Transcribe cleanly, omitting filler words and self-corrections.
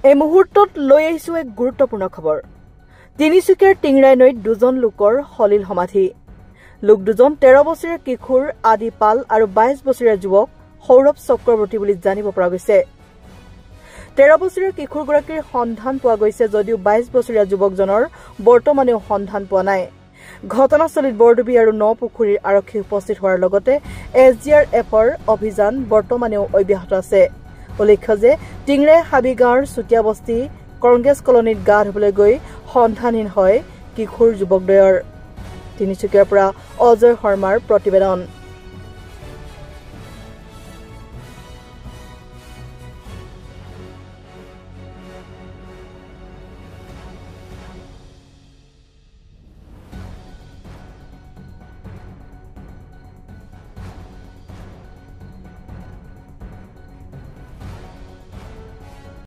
এই মুহূৰ্তত লৈ আহিছো এক গুৰুত্বপূৰ্ণ খবৰ। তিনিচুকীয়াৰ টিংৰাই নৈত দুজন লোকৰ সলিল সমাধি। লোক দুজন 13 বছৰীয়া কিশোৰ আদি পাল আৰু 22 বছৰীয়া যুৱক সৌৰভ চক্ৰৱৰ্তী বুলি জানিব পৰা গৈছে। 13 বছৰীয়া কিশোৰগৰাকীৰ সন্ধান পোৱা গৈছে যদিও 22 বছৰীয়া যুৱকজনৰ বৰ্তমানেও সন্ধান পোৱা নাই। ঘটনাস্থলীত বৰডুবি আৰু নপুখুৰীৰ আৰক্ষী উপস্থিত হোৱাৰ লগতে SDRFৰ অভিযান বৰ্তমানেও অব্যাহত আছে। উল্লেখ্য যে টিংৰাই হাবি গাঁৱৰ চুতীয়া বস্তি কংগ্ৰেছ কলনীত গা ধুবলৈ গৈ সন্ধানহীন হয় কিশোৰ যুৱকদ্বয়ৰ। তিনিচুকীয়াৰ পৰা অজয় শৰ্মাৰ প্ৰতিবেদন।